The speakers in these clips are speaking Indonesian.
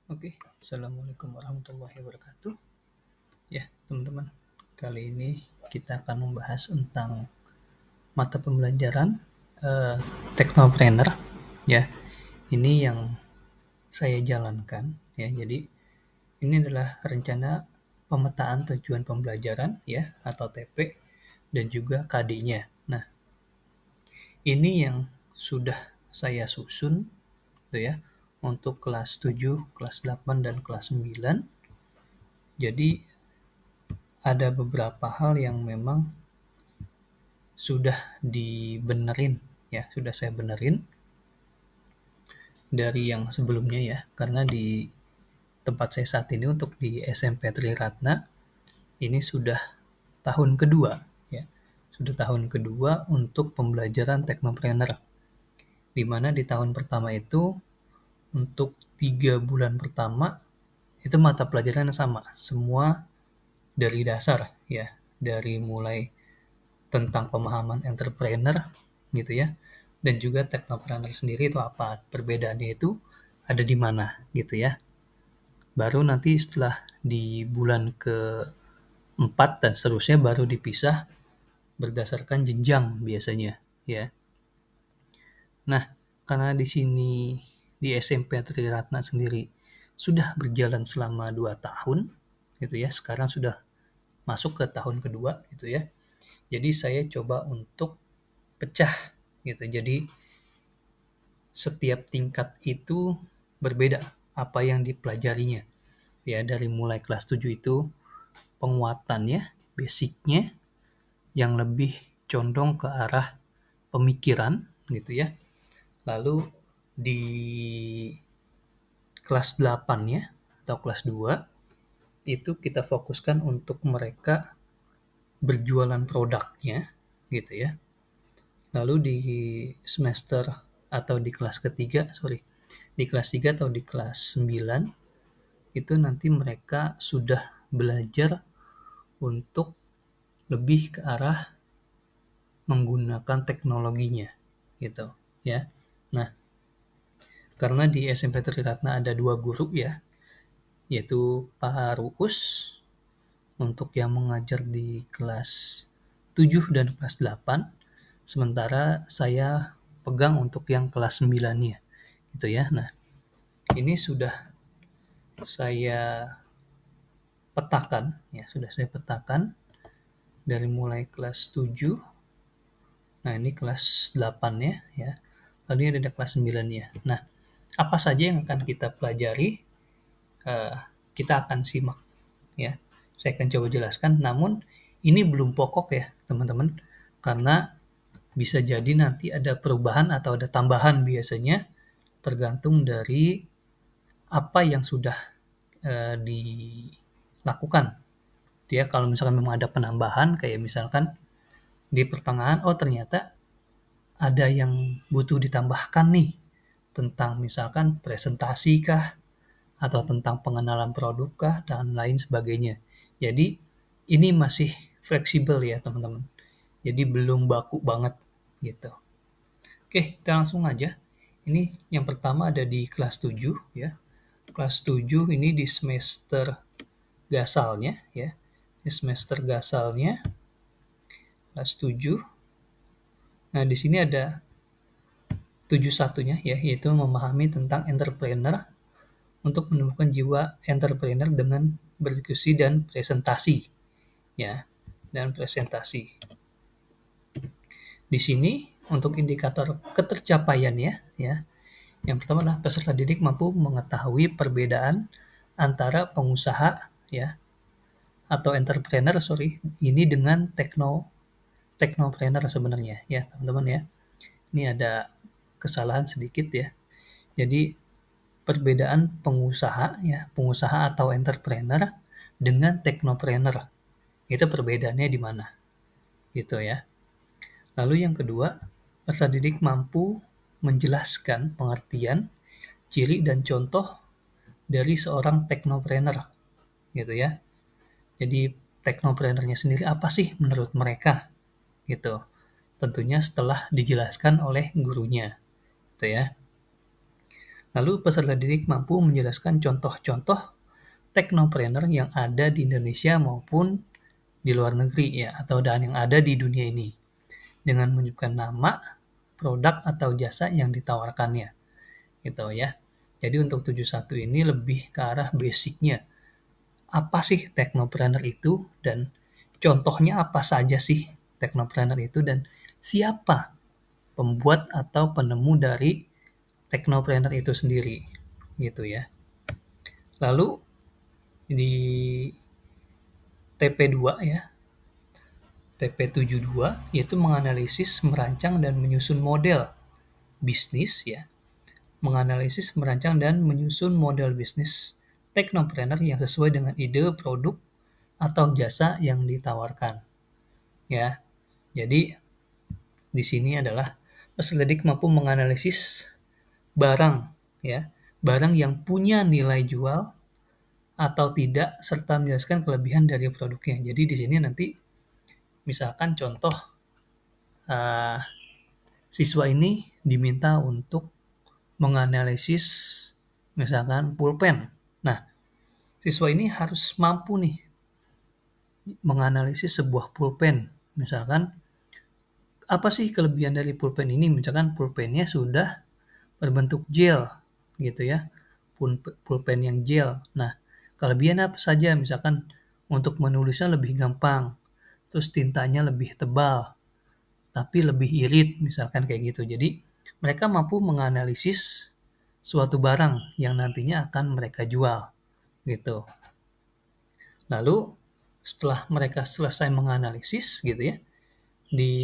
Oke, Assalamualaikum warahmatullahi wabarakatuh. Ya, teman-teman, kali ini kita akan membahas tentang mata pembelajaran eh, Technopreneur. Ya, ini yang saya jalankan. Ya, jadi ini adalah rencana pemetaan tujuan pembelajaran, ya, atau TP, dan juga KD-nya. Nah, ini yang sudah saya susun, gitu ya, untuk kelas 7, kelas 8, dan kelas 9. Jadi ada beberapa hal yang memang sudah dibenerin, ya, sudah saya benerin dari yang sebelumnya, ya, karena di tempat saya saat ini untuk di SMP Triratna ini sudah tahun kedua, ya, sudah tahun kedua untuk pembelajaran Technopreneur, di mana di tahun pertama itu untuk 3 bulan pertama itu mata pelajaran sama, semua dari dasar, ya, dari mulai tentang pemahaman entrepreneur gitu ya, dan juga technopreneur sendiri itu apa, perbedaannya itu ada di mana gitu ya. Baru nanti setelah di bulan ke-4 dan seterusnya baru dipisah berdasarkan jenjang biasanya, ya. Nah, karena di sini di SMP Triratna sendiri sudah berjalan selama 2 tahun gitu ya, sekarang sudah masuk ke tahun kedua gitu ya. Jadi saya coba untuk pecah gitu. Jadi setiap tingkat itu berbeda apa yang dipelajarinya. Ya, dari mulai kelas 7 itu penguatannya, basicnya yang lebih condong ke arah pemikiran gitu ya. Lalu di kelas 8 ya atau kelas 2 itu kita fokuskan untuk mereka berjualan produknya gitu ya. Lalu di semester atau di kelas ketiga, di kelas 3 atau di kelas 9 itu nanti mereka sudah belajar untuk lebih ke arah menggunakan teknologinya gitu ya. Nah, karena di SMP Triratna ada 2 guru ya, yaitu Pak Ruus untuk yang mengajar di kelas 7 dan kelas 8, sementara saya pegang untuk yang kelas 9-nya gitu ya. Nah, ini sudah saya petakan ya, sudah saya petakan dari mulai kelas 7. Nah, ini kelas 8 ya. Lalu ini ada kelas 9 ya. Nah, apa saja yang akan kita pelajari? Eh, kita akan simak ya. Saya akan coba jelaskan, namun ini belum pokok ya, teman-teman. Karena bisa jadi nanti ada perubahan atau ada tambahan biasanya tergantung dari apa yang sudah dilakukan. Dia kalau misalkan memang ada penambahan, kayak misalkan di pertengahan, oh ternyata ada yang butuh ditambahkan nih, tentang misalkan presentasi kah, atau tentang pengenalan produk kah, dan lain sebagainya. Jadi ini masih fleksibel ya teman-teman. Jadi belum baku banget gitu. Oke, kita langsung aja. Ini yang pertama ada di kelas 7 ya. Kelas 7 ini di semester gasalnya ya. Di semester gasalnya kelas 7. Nah, di sini ada 71-nya ya, yaitu memahami tentang entrepreneur untuk menemukan jiwa entrepreneur dengan berdiskusi dan presentasi ya. Dan presentasi. Di sini untuk indikator ketercapaiannya ya. Yang pertama adalah peserta didik mampu mengetahui perbedaan antara pengusaha ya atau entrepreneur ini dengan teknopreneur sebenarnya ya teman-teman ya. Ini ada kesalahan sedikit ya. Jadi perbedaan pengusaha atau entrepreneur dengan teknopreneur. Itu perbedaannya di mana? Gitu ya. Lalu yang kedua, peserta didik mampu menjelaskan pengertian, ciri dan contoh dari seorang teknopreneur gitu ya. Jadi teknopreneurnya sendiri apa sih menurut mereka gitu. Tentunya setelah dijelaskan oleh gurunya gitu ya. Lalu peserta didik mampu menjelaskan contoh-contoh teknopreneur yang ada di Indonesia maupun di luar negeri ya, atau yang ada di dunia ini, dengan menyebutkan nama, produk atau jasa yang ditawarkannya, gitu ya. Jadi untuk 71 ini lebih ke arah basicnya. Apa sih teknopreneur itu dan contohnya apa saja sih teknopreneur itu dan siapa pembuat atau penemu dari teknopreneur itu sendiri, gitu ya. Lalu di TP2 ya, TP72 yaitu menganalisis, merancang dan menyusun model bisnis ya, menganalisis, merancang dan menyusun model bisnis teknopreneur yang sesuai dengan ide, produk atau jasa yang ditawarkan ya. Jadi di sini adalah peserta didik mampu menganalisis barang ya, barang yang punya nilai jual atau tidak serta menjelaskan kelebihan dari produknya. Jadi di sini nanti misalkan contoh uh, siswa ini diminta untuk menganalisis misalkan pulpen. Nah, siswa ini harus mampu nih menganalisis sebuah pulpen. Misalkan apa sih kelebihan dari pulpen ini? Misalkan pulpennya sudah berbentuk gel gitu ya. Pulpen yang gel. Nah, kelebihan apa saja? Misalkan untuk menulisnya lebih gampang. Terus tintanya lebih tebal, tapi lebih irit misalkan kayak gitu. Jadi mereka mampu menganalisis suatu barang yang nantinya akan mereka jual gitu. Lalu setelah mereka selesai menganalisis gitu ya, di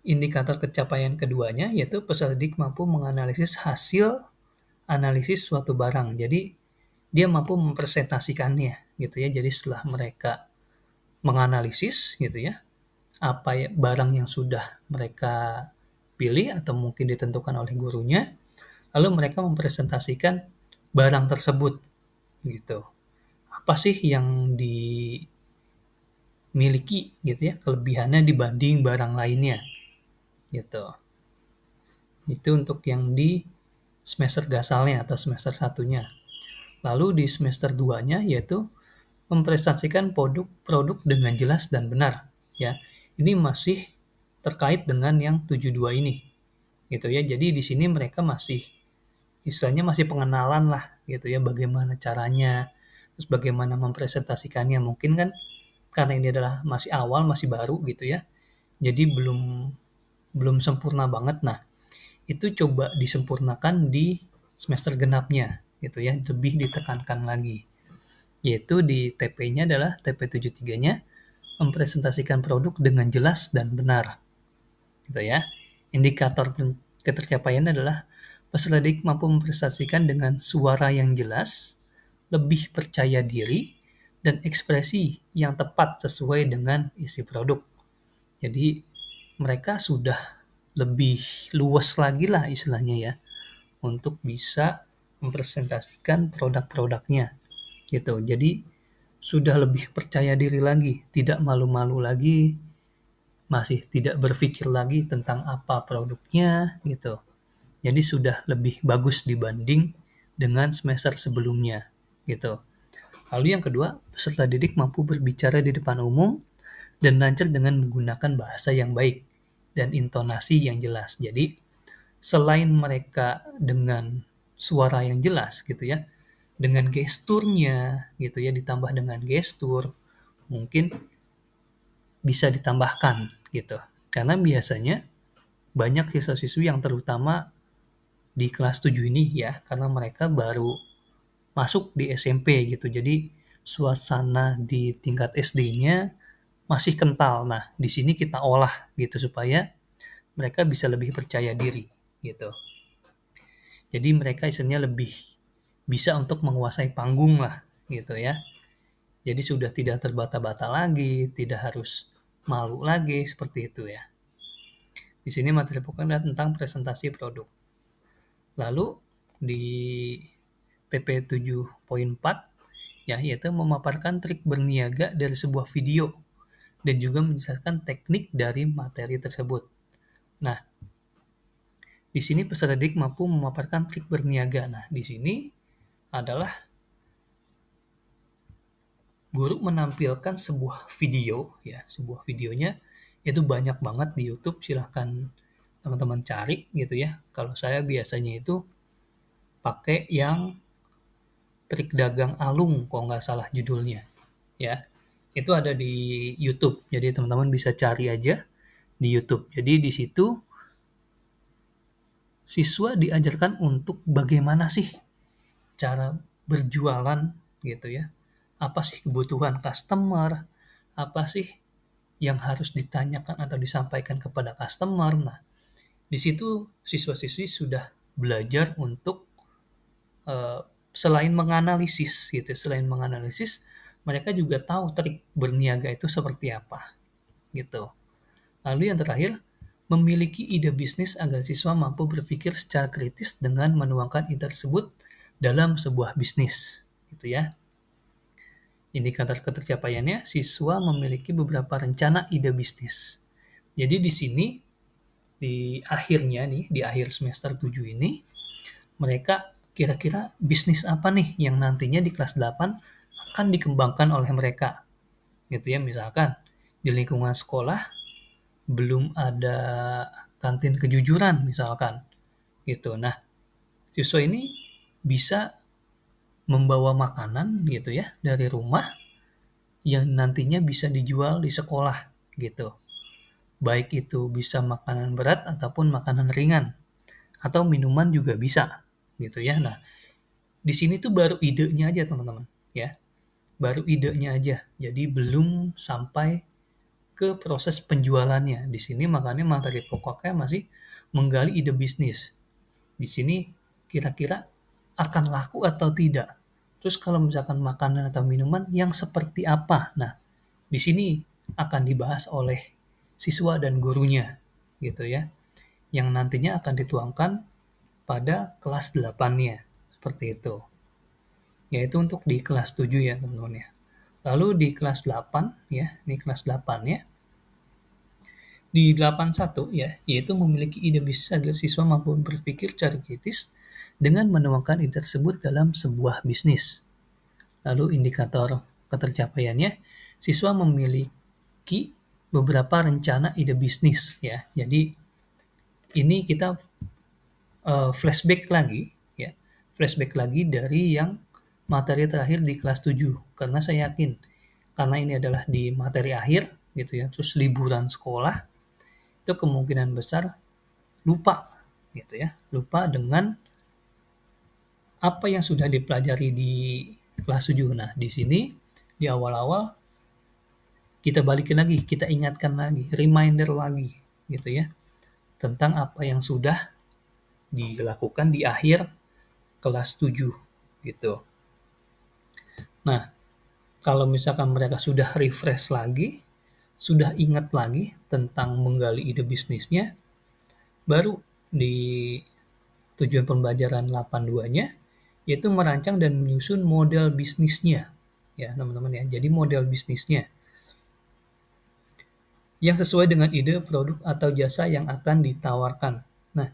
indikator pencapaian keduanya yaitu peserta didik mampu menganalisis hasil analisis suatu barang. Jadi dia mampu mempresentasikannya gitu ya. Jadi setelah mereka menganalisis gitu ya, apa ya barang yang sudah mereka pilih atau mungkin ditentukan oleh gurunya, lalu mereka mempresentasikan barang tersebut gitu. Apa sih yang dimiliki gitu ya, kelebihannya dibanding barang lainnya gitu. Itu untuk yang di semester gasalnya atau semester satunya. Lalu di semester 2-nya yaitu mempresentasikan produk dengan jelas dan benar ya. Ini masih terkait dengan yang 72 ini gitu ya. Jadi di sini mereka masih istilahnya masih pengenalan lah gitu ya, bagaimana caranya, terus bagaimana mempresentasikannya. Mungkin kan karena ini adalah masih awal, masih baru gitu ya. Jadi belum belum sempurna banget. Nah, itu coba disempurnakan di semester genapnya gitu ya, lebih ditekankan lagi. Yaitu di TP-nya adalah TP73-nya mempresentasikan produk dengan jelas dan benar. Gitu ya. Indikator ketercapaian adalah peserta didik mampu mempresentasikan dengan suara yang jelas, lebih percaya diri, dan ekspresi yang tepat sesuai dengan isi produk. Jadi mereka sudah lebih luas lagi lah istilahnya ya untuk bisa mempresentasikan produk-produknya gitu. Jadi sudah lebih percaya diri lagi, tidak malu-malu lagi, masih tidak berpikir lagi tentang apa produknya gitu. Jadi sudah lebih bagus dibanding dengan semester sebelumnya gitu. Lalu yang kedua, peserta didik mampu berbicara di depan umum dan lancar dengan menggunakan bahasa yang baik dan intonasi yang jelas. Jadi selain mereka dengan suara yang jelas gitu ya, dengan gesturnya gitu ya, ditambah dengan gestur, mungkin bisa ditambahkan gitu. Karena biasanya banyak siswa-siswi yang terutama di kelas 7 ini ya, karena mereka baru masuk di SMP gitu. Jadi suasana di tingkat SD-nya masih kental. Nah, di sini kita olah gitu supaya mereka bisa lebih percaya diri gitu. Jadi mereka istilahnya lebih bisa untuk menguasai panggung lah gitu ya. Jadi sudah tidak terbata-bata lagi, tidak harus malu lagi seperti itu ya. Di sini materi pokoknya adalah tentang presentasi produk. Lalu di TP 7.4 ya, yaitu memaparkan trik berniaga dari sebuah video dan juga menjelaskan teknik dari materi tersebut. Nah, Di sini peserta didik mampu memaparkan trik berniaga. Nah, di sini adalah guru menampilkan sebuah video, ya, sebuah videonya itu banyak banget di YouTube. Silahkan teman-teman cari gitu ya. Kalau saya biasanya itu pakai yang trik dagang alung, kalau nggak salah judulnya, ya. Itu ada di YouTube. Jadi teman-teman bisa cari aja di YouTube. Jadi di situ siswa diajarkan untuk bagaimana sih cara berjualan gitu ya. Apa sih kebutuhan customer, apa sih yang harus ditanyakan atau disampaikan kepada customer. Nah, di situ siswa-siswi sudah belajar untuk selain menganalisis gitu, selain menganalisis, mereka juga tahu trik berniaga itu seperti apa gitu. Lalu yang terakhir, memiliki ide bisnis agar siswa mampu berpikir secara kritis dengan menuangkan ide tersebut dalam sebuah bisnis, gitu ya. Indikator ketercapaiannya, siswa memiliki beberapa rencana ide bisnis. Jadi di sini, di akhirnya nih, di akhir semester 7 ini, mereka kira-kira bisnis apa nih yang nantinya di kelas 8 akan dikembangkan oleh mereka. Gitu ya, misalkan di lingkungan sekolah belum ada kantin kejujuran misalkan gitu. Nah, siswa ini bisa membawa makanan gitu ya dari rumah yang nantinya bisa dijual di sekolah gitu. Baik itu bisa makanan berat ataupun makanan ringan atau minuman juga bisa gitu ya. Nah, di sini tuh baru idenya aja teman-teman ya. Baru idenya aja. Jadi belum sampai ke proses penjualannya. Di sini makanya materi pokoknya masih menggali ide bisnis. Di sini kira-kira akan laku atau tidak. Terus kalau misalkan makanan atau minuman yang seperti apa? Nah, di sini akan dibahas oleh siswa dan gurunya gitu ya. Yang nantinya akan dituangkan pada kelas 8-nya. Seperti itu. Yaitu untuk di kelas 7 ya teman-teman ya. Lalu di kelas 8 ya, ini kelas 8 ya. Di 81 ya, yaitu memiliki ide bisnis agar siswa mampu berpikir secara kritis dengan menuangkan ide tersebut dalam sebuah bisnis. Lalu indikator ketercapaiannya, siswa memiliki beberapa rencana ide bisnis ya. Jadi ini kita flashback lagi ya. Flashback lagi dari yang materi terakhir di kelas 7 karena saya yakin karena ini adalah di materi akhir gitu ya. Terus liburan sekolah itu kemungkinan besar lupa gitu ya. Lupa dengan apa yang sudah dipelajari di kelas 7. Nah, di sini di awal-awal kita balikin lagi, kita ingatkan lagi, reminder lagi gitu ya. Tentang apa yang sudah dilakukan di akhir kelas 7 gitu. Nah, kalau misalkan mereka sudah refresh lagi, sudah ingat lagi tentang menggali ide bisnisnya, baru di tujuan pembelajaran 82-nya yaitu merancang dan menyusun model bisnisnya. Ya, teman-teman ya. Jadi model bisnisnya yang sesuai dengan ide produk atau jasa yang akan ditawarkan. Nah,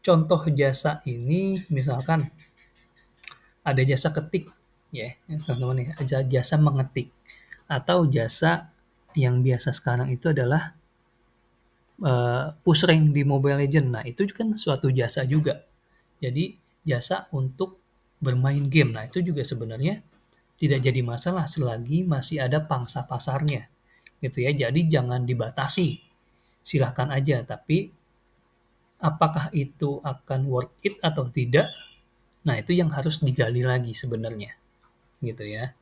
contoh jasa ini misalkan ada jasa ketik ya, teman-teman ya, ada jasa mengetik atau jasa yang biasa sekarang itu adalah push rank di Mobile Legends. Nah, itu kan suatu jasa juga. Jadi jasa untuk bermain game. Nah, itu juga sebenarnya tidak jadi masalah selagi masih ada pangsa pasarnya. Gitu ya. Jadi jangan dibatasi. Silahkan aja, tapi apakah itu akan worth it atau tidak? Nah, itu yang harus digali lagi sebenarnya. Gitu ya.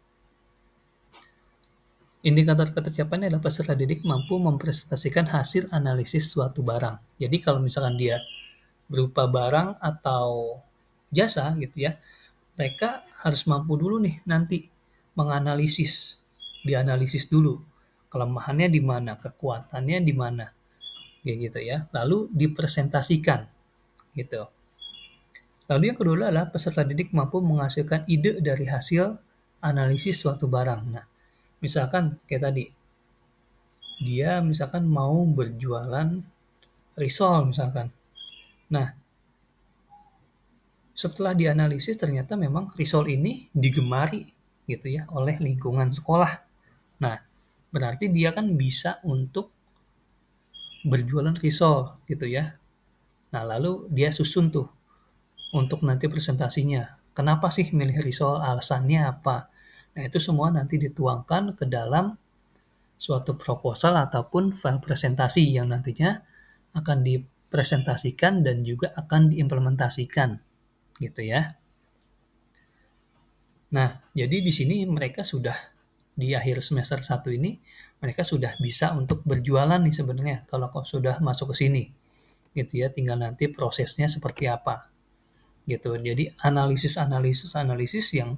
Indikator ketercapaian adalah peserta didik mampu mempresentasikan hasil analisis suatu barang. Jadi kalau misalkan dia berupa barang atau jasa gitu ya, mereka harus mampu dulu nih nanti menganalisis, dianalisis dulu kelemahannya di mana, kekuatannya di mana, kayak gitu ya. Lalu dipresentasikan gitu. Lalu yang kedua adalah peserta didik mampu menghasilkan ide dari hasil analisis suatu barang. Nah, misalkan kayak tadi, dia misalkan mau berjualan risol misalkan. Nah, setelah dianalisis ternyata memang risol ini digemari gitu ya oleh lingkungan sekolah. Nah, berarti dia kan bisa untuk berjualan risol gitu ya. Nah, lalu dia susun tuh untuk nanti presentasinya. Kenapa sih milih risol? Alasannya apa? Nah, itu semua nanti dituangkan ke dalam suatu proposal ataupun file presentasi yang nantinya akan dipresentasikan dan juga akan diimplementasikan gitu ya. Nah, jadi di sini mereka sudah di akhir semester 1 ini mereka sudah bisa untuk berjualan nih sebenarnya kalau kau sudah masuk ke sini gitu ya, tinggal nanti prosesnya seperti apa gitu. Jadi analisis yang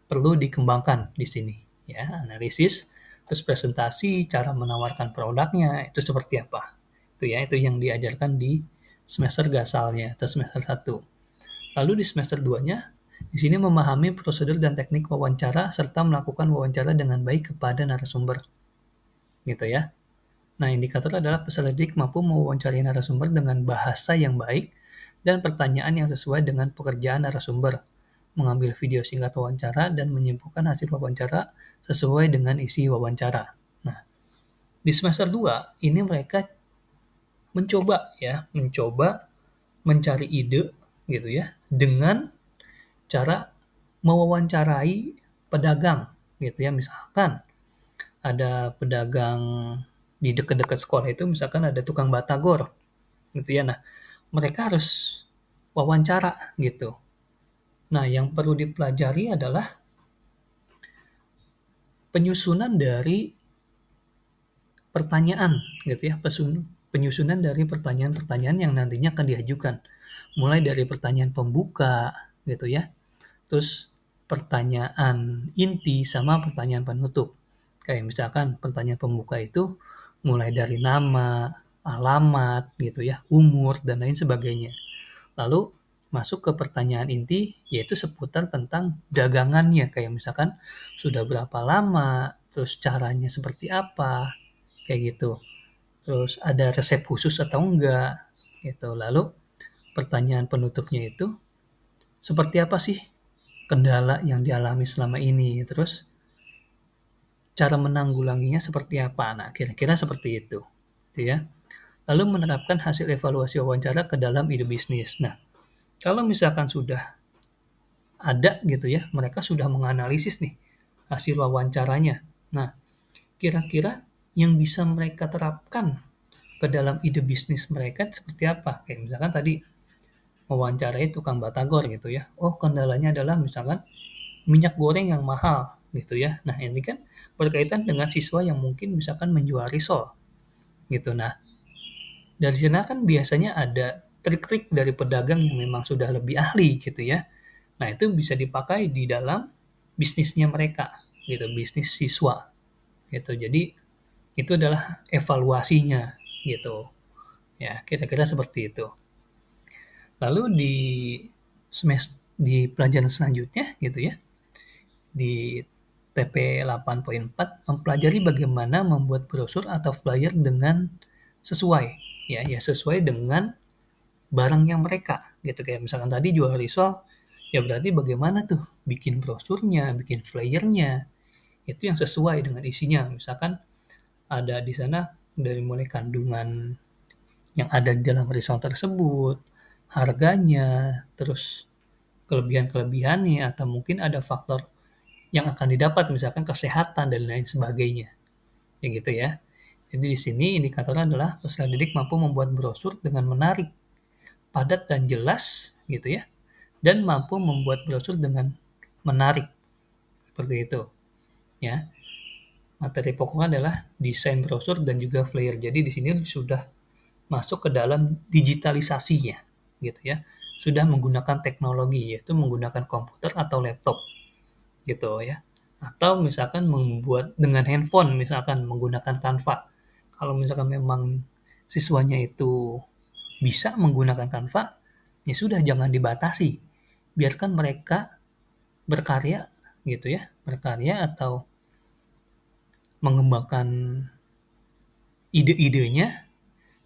perlu dikembangkan di sini ya, analisis, terus presentasi, cara menawarkan produknya itu seperti apa. Itu ya, itu yang diajarkan di semester gasalnya atau semester 1. Lalu di semester 2-nya, di sini memahami prosedur dan teknik wawancara serta melakukan wawancara dengan baik kepada narasumber. Gitu ya. Nah, indikator adalah peserta didik mampu mewawancarai narasumber dengan bahasa yang baik dan pertanyaan yang sesuai dengan pekerjaan narasumber, mengambil video singkat wawancara, dan menyimpulkan hasil wawancara sesuai dengan isi wawancara. Nah, di semester 2, ini mereka mencoba mencari ide gitu ya, dengan cara mewawancarai pedagang gitu ya. Misalkan ada pedagang di dekat-dekat sekolah itu, misalkan ada tukang batagor gitu ya. Nah, mereka harus wawancara gitu. Nah, yang perlu dipelajari adalah penyusunan dari pertanyaan gitu ya, penyusunan dari pertanyaan-pertanyaan yang nantinya akan diajukan. Mulai dari pertanyaan pembuka gitu ya, terus pertanyaan inti sama pertanyaan penutup. Kayak misalkan pertanyaan pembuka itu mulai dari nama, alamat gitu ya, umur, dan lain sebagainya. Lalu masuk ke pertanyaan inti, yaitu seputar tentang dagangannya, kayak misalkan sudah berapa lama, terus caranya seperti apa, kayak gitu. Terus ada resep khusus atau enggak, gitu. Lalu pertanyaan penutupnya itu, seperti apa sih kendala yang dialami selama ini, terus cara menanggulanginya seperti apa. Nah, kira-kira seperti itu, gitu ya. Lalu menerapkan hasil evaluasi wawancara ke dalam ide bisnis. Nah, kalau misalkan sudah ada gitu ya, mereka sudah menganalisis nih hasil wawancaranya. Nah, kira-kira yang bisa mereka terapkan ke dalam ide bisnis mereka seperti apa? Kayak misalkan tadi wawancarai tukang batagor gitu ya. Oh, kendalanya adalah misalkan minyak goreng yang mahal gitu ya. Nah, ini kan berkaitan dengan siswa yang mungkin misalkan menjual risol gitu. Nah, dari sana kan biasanya ada trik-trik dari pedagang yang memang sudah lebih ahli gitu ya. Nah, itu bisa dipakai di dalam bisnisnya mereka gitu, bisnis siswa gitu. Jadi itu adalah evaluasinya gitu. Ya, kira-kira seperti itu. Lalu di pelajaran selanjutnya gitu ya, di TP 8.4 mempelajari bagaimana membuat brosur atau flyer dengan sesuai ya sesuai dengan barangnya mereka gitu. Kayak misalkan tadi jual risol, ya berarti bagaimana tuh bikin brosurnya, bikin flyernya itu yang sesuai dengan isinya. Misalkan ada di sana dari mulai kandungan yang ada di dalam risol tersebut, harganya, terus kelebihan-kelebihannya, atau mungkin ada faktor yang akan didapat misalkan kesehatan dan lain sebagainya. Ya gitu ya. Jadi di sini indikatornya adalah peserta didik mampu membuat brosur dengan menarik, padat dan jelas gitu ya. Dan mampu membuat brosur dengan menarik. Seperti itu. Ya. Materi pokoknya adalah desain brosur dan juga flyer. Jadi di sini sudah masuk ke dalam digitalisasinya gitu ya. Sudah menggunakan teknologi, yaitu menggunakan komputer atau laptop gitu ya. Atau misalkan membuat dengan handphone, misalkan menggunakan Canva. Kalau misalkan memang siswanya itu bisa menggunakan Canva, ya sudah jangan dibatasi. Biarkan mereka berkarya gitu ya, berkarya atau mengembangkan ide-idenya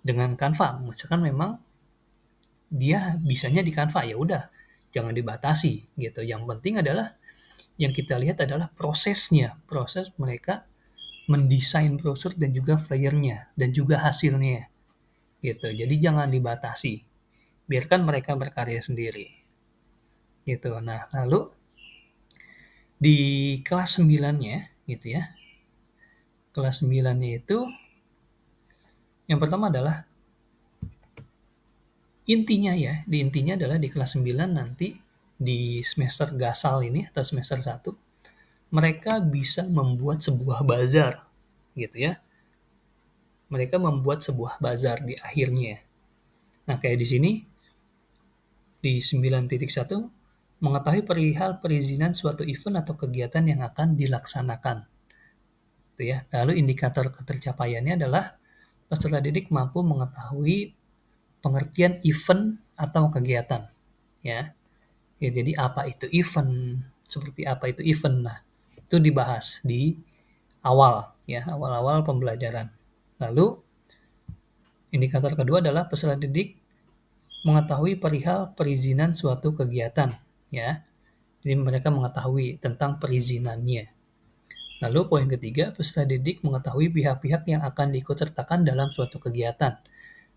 dengan Canva. Misalkan memang dia bisanya di Canva, ya udah jangan dibatasi gitu. Yang penting adalah yang kita lihat adalah prosesnya, proses mereka mendesain brosur dan juga flyernya dan juga hasilnya gitu. Jadi jangan dibatasi, biarkan mereka berkarya sendiri gitu. Nah, lalu di kelas 9-nya gitu ya. Kelas 9-nya itu yang pertama adalah intinya adalah di kelas 9 nanti di semester gasal ini atau semester 1 mereka bisa membuat sebuah bazar gitu ya. Mereka membuat sebuah bazar di akhirnya. Nah, kayak di sini di 9.1 mengetahui perihal perizinan suatu event atau kegiatan yang akan dilaksanakan. Itu ya. Lalu indikator ketercapaiannya adalah peserta didik mampu mengetahui pengertian event atau kegiatan. Ya, jadi apa itu event? Seperti apa itu event? Nah, itu dibahas di awal, ya, awal-awal pembelajaran. Lalu, indikator kedua adalah peserta didik mengetahui perihal perizinan suatu kegiatan, ya. Jadi mereka mengetahui tentang perizinannya. Lalu poin ketiga, peserta didik mengetahui pihak-pihak yang akan diikutsertakan dalam suatu kegiatan.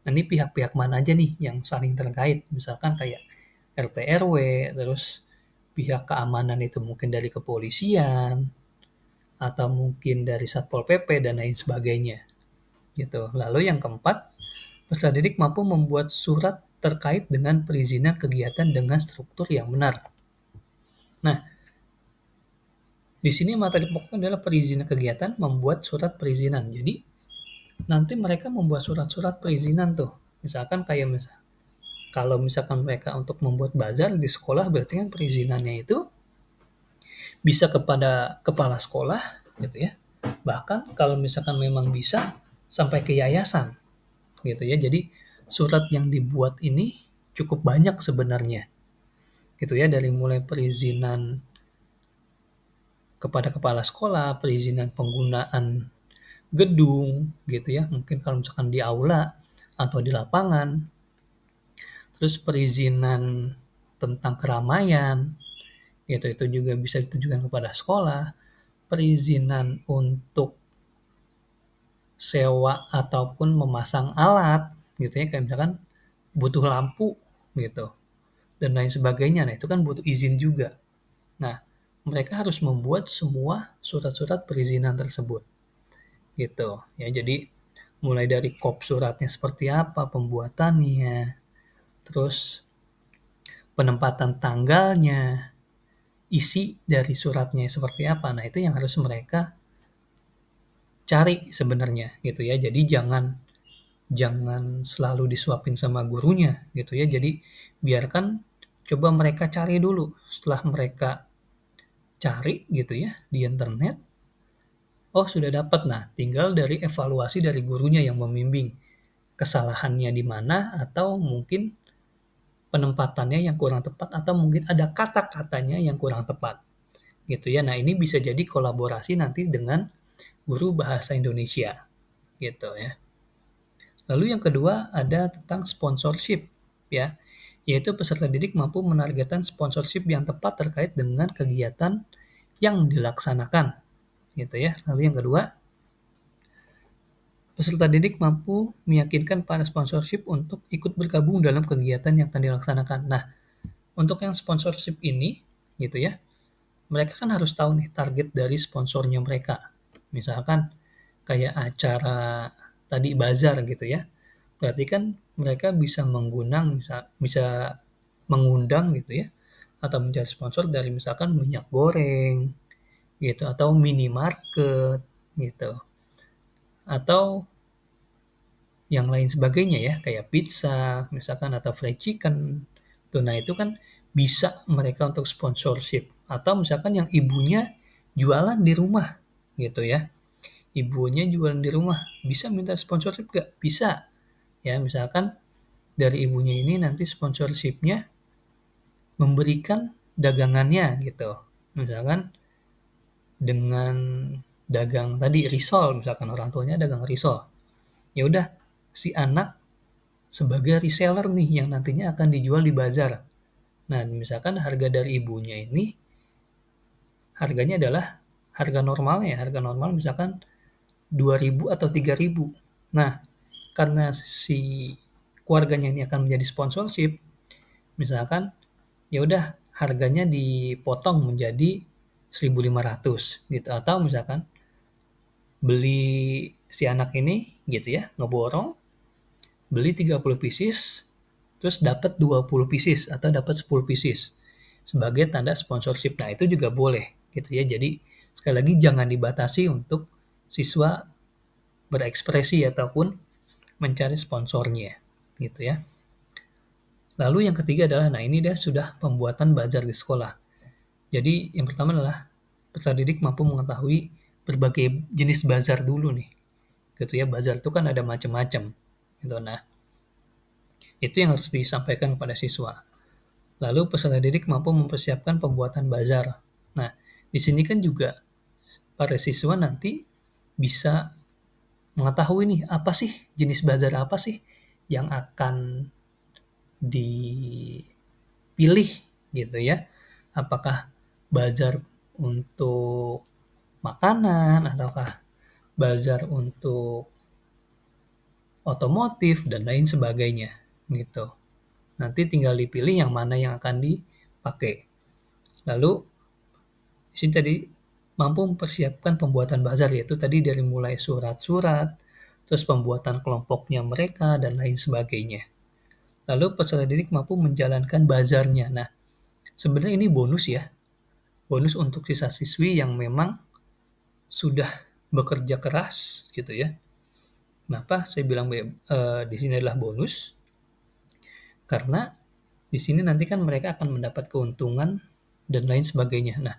Nah, ini pihak-pihak mana aja nih yang saling terkait? Misalkan kayak RT RW, terus pihak keamanan itu mungkin dari kepolisian, atau mungkin dari Satpol PP dan lain sebagainya. Gitu. Lalu yang keempat, peserta didik mampu membuat surat terkait dengan perizinan kegiatan dengan struktur yang benar. Nah, di sini materi pokoknya adalah perizinan kegiatan, membuat surat perizinan. Jadi, nanti mereka membuat surat-surat perizinan tuh. Misalkan kayak kalau misalkan mereka untuk membuat bazar di sekolah, berarti kan perizinannya itu bisa kepada kepala sekolah gitu ya. Bahkan kalau misalkan memang bisa sampai ke yayasan gitu ya. Jadi surat yang dibuat ini cukup banyak sebenarnya. Gitu ya, dari mulai perizinan kepada kepala sekolah, perizinan penggunaan gedung gitu ya. Mungkin kalau misalkan di aula atau di lapangan. Terus perizinan tentang keramaian gitu, itu juga bisa ditujukan kepada sekolah. Perizinan untuk sewa ataupun memasang alat gitu ya, kayak misalkan butuh lampu gitu dan lain sebagainya. Nah, itu kan butuh izin juga. Nah, mereka harus membuat semua surat-surat perizinan tersebut gitu ya. Jadi mulai dari kop suratnya seperti apa, pembuatannya, terus penempatan tanggalnya, isi dari suratnya seperti apa. Nah, itu yang harus mereka cari sebenarnya gitu ya. Jadi jangan selalu disuapin sama gurunya gitu ya. Jadi biarkan coba mereka cari dulu. Setelah mereka cari gitu ya di internet, oh sudah dapat. Nah, tinggal dari evaluasi dari gurunya yang membimbing. Kesalahannya di mana atau mungkin penempatannya yang kurang tepat atau mungkin ada kata-katanya yang kurang tepat. Gitu ya. Nah, ini bisa jadi kolaborasi nanti dengan guru bahasa Indonesia. Gitu ya. Lalu yang kedua ada tentang sponsorship ya, yaitu peserta didik mampu menargetkan sponsorship yang tepat terkait dengan kegiatan yang dilaksanakan gitu ya. Lalu yang kedua, peserta didik mampu meyakinkan para sponsorship untuk ikut bergabung dalam kegiatan yang akan dilaksanakan. Nah, untuk yang sponsorship ini gitu ya, mereka kan harus tahu nih target dari sponsornya mereka. Misalkan kayak acara tadi bazar gitu ya. Berarti kan mereka bisa bisa mengundang gitu ya, atau mencari sponsor dari misalkan minyak goreng gitu, atau minimarket gitu, atau yang lain sebagainya ya, kayak pizza misalkan atau fried chicken. Tuh, nah itu kan bisa mereka untuk sponsorship. Atau misalkan yang ibunya jualan di rumah gitu ya. Ibunya jualan di rumah, bisa minta sponsorship gak? Bisa. Ya, misalkan dari ibunya ini nanti sponsorship-nya memberikan dagangannya gitu. Misalkan dengan dagang tadi risol, misalkan orang tuanya dagang risol. Ya udah, si anak sebagai reseller nih yang nantinya akan dijual di bazar. Nah, misalkan harga dari ibunya ini, harganya adalah harga normalnya, harga normal misalkan 2.000 atau 3.000. Nah, karena si keluarganya ini akan menjadi sponsorship, misalkan ya udah harganya dipotong menjadi 1.500 gitu, atau misalkan beli si anak ini gitu ya, ngeborong, beli 30 pieces, terus dapat 20 pieces atau dapat 10 pieces sebagai tanda sponsorship. Nah, itu juga boleh gitu ya. Jadi sekali lagi jangan dibatasi untuk siswa berekspresi ataupun mencari sponsornya gitu ya. Lalu yang ketiga adalah, nah ini dia sudah pembuatan bazar di sekolah. Jadi yang pertama adalah peserta didik mampu mengetahui berbagai jenis bazar dulu nih. Gitu ya, bazar itu kan ada macam-macam. Gitu. Nah, itu yang harus disampaikan kepada siswa. Lalu peserta didik mampu mempersiapkan pembuatan bazar. Nah, di sini kan juga para siswa nanti bisa mengetahui nih apa sih jenis bazar apa sih yang akan dipilih gitu ya. Apakah bazar untuk makanan ataukah bazar untuk otomotif dan lain sebagainya gitu. Nanti tinggal dipilih yang mana yang akan dipakai. Lalu di sini tadi mampu mempersiapkan pembuatan bazar, yaitu tadi dari mulai surat-surat, terus pembuatan kelompoknya mereka dan lain sebagainya. Lalu peserta didik mampu menjalankan bazarnya. Nah, sebenarnya ini bonus ya. Bonus untuk siswa-siswi yang memang sudah bekerja keras gitu ya. Kenapa saya bilang di sini adalah bonus? Karena di sini nanti kan mereka akan mendapat keuntungan dan lain sebagainya. Nah,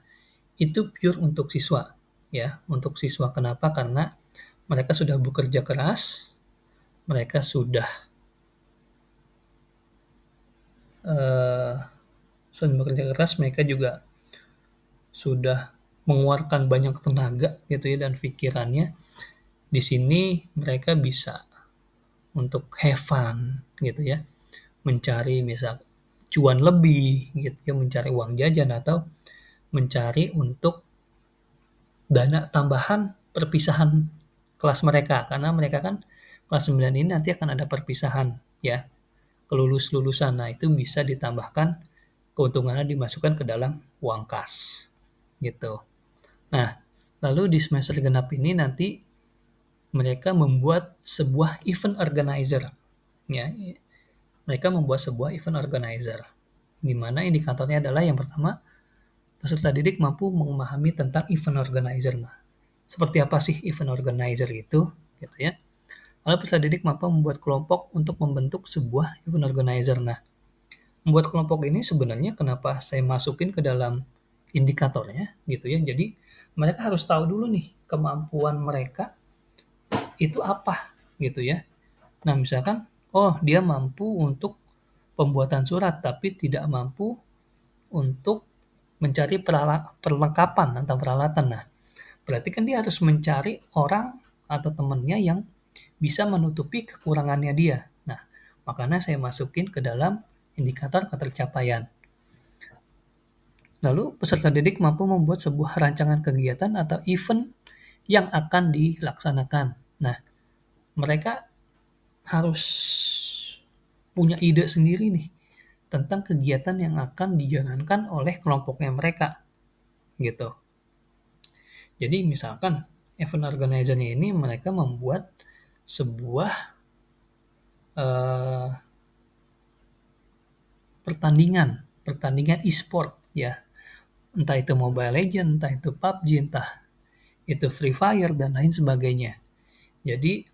itu pure untuk siswa ya, untuk siswa. Kenapa? Karena mereka sudah bekerja keras, mereka sudah eh, bekerja keras, mereka juga sudah mengeluarkan banyak tenaga gitu ya dan pikirannya. Di sini mereka bisa untuk have fun gitu ya, mencari misal cuan lebih gitu ya, mencari uang jajan atau mencari untuk dana tambahan perpisahan kelas mereka, karena mereka kan kelas 9 ini nanti akan ada perpisahan ya, kelulus-lulusan. Nah, itu bisa ditambahkan keuntungannya dimasukkan ke dalam uang kas gitu. Nah, lalu di semester genap ini nanti mereka membuat sebuah event organizer ya. Mereka membuat sebuah event organizer di mana indikatornya adalah yang pertama, peserta didik mampu memahami tentang event organizer. Nah, seperti apa sih event organizer itu gitu ya. Lalu peserta didik mampu membuat kelompok untuk membentuk sebuah event organizer. Nah, membuat kelompok ini sebenarnya kenapa saya masukin ke dalam indikatornya gitu ya. Jadi mereka harus tahu dulu nih kemampuan mereka itu apa gitu ya. Nah, misalkan oh dia mampu untuk pembuatan surat tapi tidak mampu untuk mencari perlengkapan atau peralatan. Nah, berarti kan dia harus mencari orang atau temannya yang bisa menutupi kekurangannya dia. Nah, makanya saya masukin ke dalam indikator ketercapaian. Lalu, peserta didik mampu membuat sebuah rancangan kegiatan atau event yang akan dilaksanakan. Nah, mereka harus punya ide sendiri nih tentang kegiatan yang akan dijalankan oleh kelompoknya mereka gitu. Jadi misalkan event organizer-nya ini mereka membuat sebuah pertandingan e-sport ya. Entah itu Mobile Legends, entah itu PUBG, entah itu Free Fire dan lain sebagainya. Jadi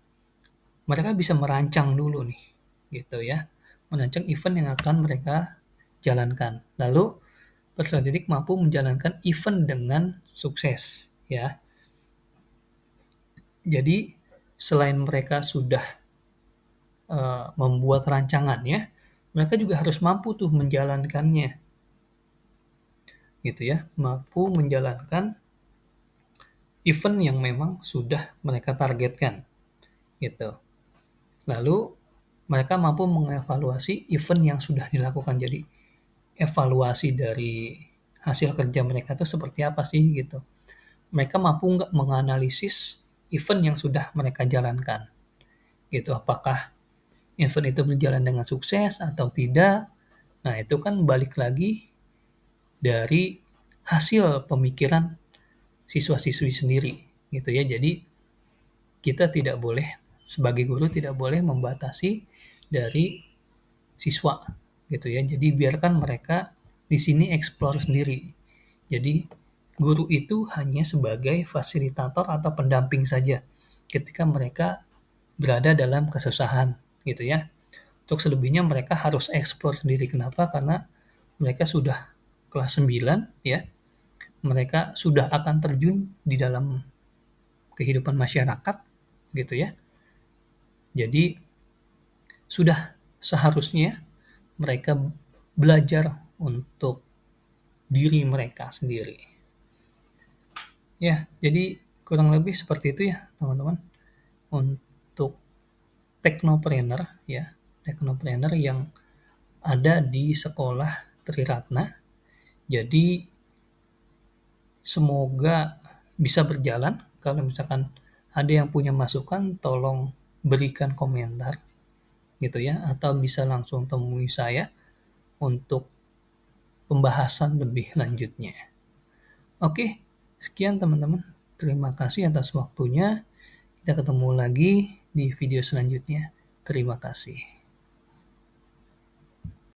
mereka bisa merancang dulu nih gitu ya. Merancang event yang akan mereka jalankan. Lalu peserta didik mampu menjalankan event dengan sukses ya. Jadi selain mereka sudah membuat rancangannya, mereka juga harus mampu tuh menjalankannya, gitu ya, mampu menjalankan event yang memang sudah mereka targetkan, gitu. Lalu mereka mampu mengevaluasi event yang sudah dilakukan. Jadi evaluasi dari hasil kerja mereka itu seperti apa sih gitu. Mereka mampu nggak menganalisis event yang sudah mereka jalankan gitu. Apakah event itu berjalan dengan sukses atau tidak? Nah, itu kan balik lagi dari hasil pemikiran siswa-siswi sendiri gitu ya. Jadi kita tidak boleh sebagai guru tidak boleh membatasi dari siswa gitu ya. Jadi biarkan mereka di sini explore sendiri. Jadi guru itu hanya sebagai fasilitator atau pendamping saja ketika mereka berada dalam kesusahan gitu ya. Untuk selebihnya mereka harus explore sendiri. Kenapa? Karena mereka sudah kelas 9 ya. Mereka sudah akan terjun di dalam kehidupan masyarakat gitu ya. Jadi sudah seharusnya mereka belajar untuk diri mereka sendiri. Ya, jadi kurang lebih seperti itu ya, teman-teman. Untuk teknopreneur ya, teknopreneur yang ada di sekolah Triratna. Jadi semoga bisa berjalan. Kalau misalkan ada yang punya masukan, tolong berikan komentar gitu ya, atau bisa langsung temui saya untuk pembahasan lebih lanjutnya. Oke, sekian teman-teman. Terima kasih atas waktunya. Kita ketemu lagi di video selanjutnya. Terima kasih.